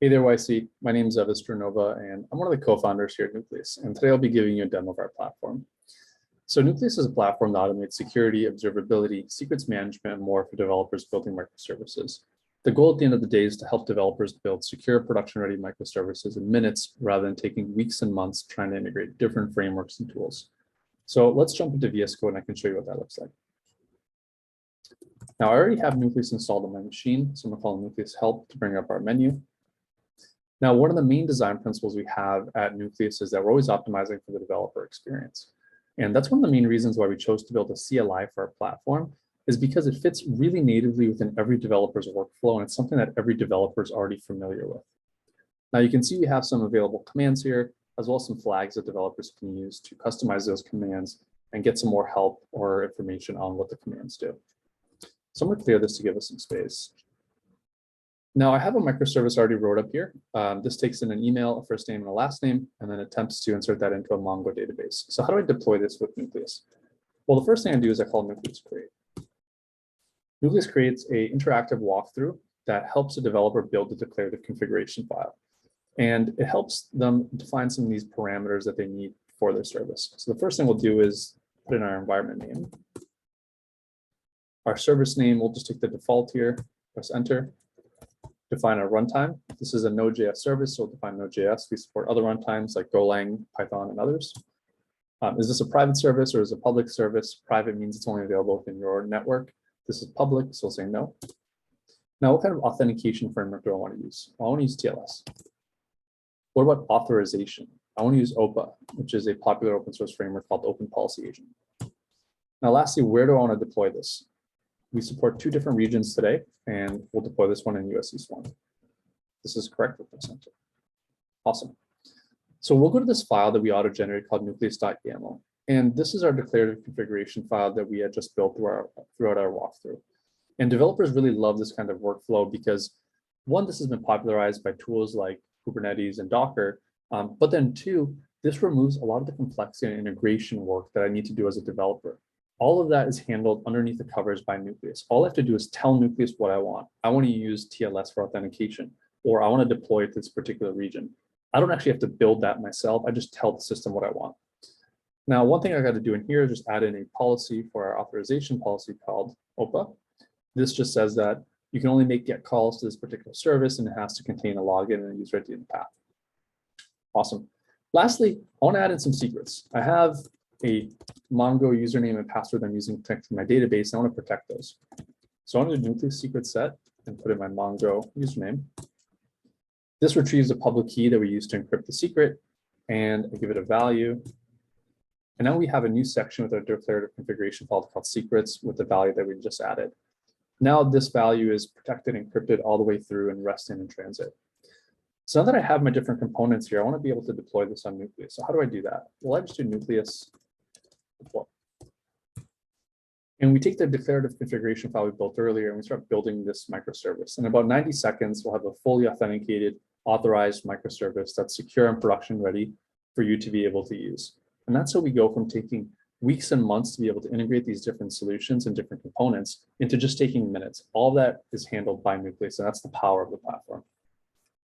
Hey there, YC. My name is Nova, and I'm one of the co-founders here at Nucleus. And today I'll be giving you a demo of our platform. So Nucleus is a platform that automates security, observability, secrets management, and more for developers building microservices. The goal at the end of the day is to help developers build secure production-ready microservices in minutes rather than taking weeks and months trying to integrate different frameworks and tools. So let's jump into VS Code and I can show you what that looks like. Now I already have Nucleus installed on my machine, so I'm gonna call Nucleus help to bring up our menu. Now, one of the main design principles we have at Nucleus is that we're always optimizing for the developer experience. And that's one of the main reasons why we chose to build a CLI for our platform, is because it fits really natively within every developer's workflow, and it's something that every developer is already familiar with. Now you can see we have some available commands here, as well as some flags that developers can use to customize those commands and get some more help or information on what the commands do. So I'm going to clear this to give us some space. Now I have a microservice already wrote up here. This takes in an email, a first name and a last name, and then attempts to insert that into a Mongo database. So how do I deploy this with Nucleus? Well, the first thing I do is I call Nucleus create. Nucleus creates an interactive walkthrough that helps a developer build the declarative configuration file. And it helps them define some of these parameters that they need for their service. So the first thing we'll do is put in our environment name. Our service name, we'll just take the default here, press enter. Define our runtime. This is a Node.js service, so we'll define Node.js. We support other runtimes like Golang, Python, and others. Is this a private service or is it a public service? Private means it's only available within your network. This is public, so we'll say no. Now, what kind of authentication framework do I want to use? Well, I want to use TLS. What about authorization? I want to use OPA, which is a popular open source framework called Open Policy Agent. Now, lastly, where do I want to deploy this? We support 2 different regions today, and we'll deploy this one in US East 1. This is correct with the center. Awesome. So we'll go to this file that we auto-generated called nucleus.yaml. And this is our declarative configuration file that we had just built throughout our walkthrough. And developers really love this kind of workflow because, one, this has been popularized by tools like Kubernetes and Docker, but then 2, this removes a lot of the complexity and integration work that I need to do as a developer. All of that is handled underneath the covers by Nucleus. All I have to do is tell Nucleus what I want. I want to use TLS for authentication, or I want to deploy it to this particular region. I don't actually have to build that myself. I just tell the system what I want. Now, one thing I got to do in here is just add in a policy for our authorization policy called OPA. This just says that you can only make GET calls to this particular service, and it has to contain a login and a user ID in the path. Awesome. Lastly, I want to add in some secrets. I have a Mongo username and password I'm using to connect to my database. I want to protect those. So I want to do Nucleus secret set and put in my Mongo username. This retrieves a public key that we use to encrypt the secret, and I give it a value. And now we have a new section with our declarative configuration file called secrets with the value that we just added. Now this value is protected, encrypted all the way through and rest in transit. So now that I have my different components here, I want to be able to deploy this on Nucleus. So how do I do that? Well, I just do Nucleus deploy. And we take the declarative configuration file we built earlier and we start building this microservice. In about 90 seconds, we'll have a fully authenticated, authorized microservice that's secure and production ready for you to be able to use. And that's how we go from taking weeks and months to be able to integrate these different solutions and different components into just taking minutes. All that is handled by Nucleus, and that's the power of the platform.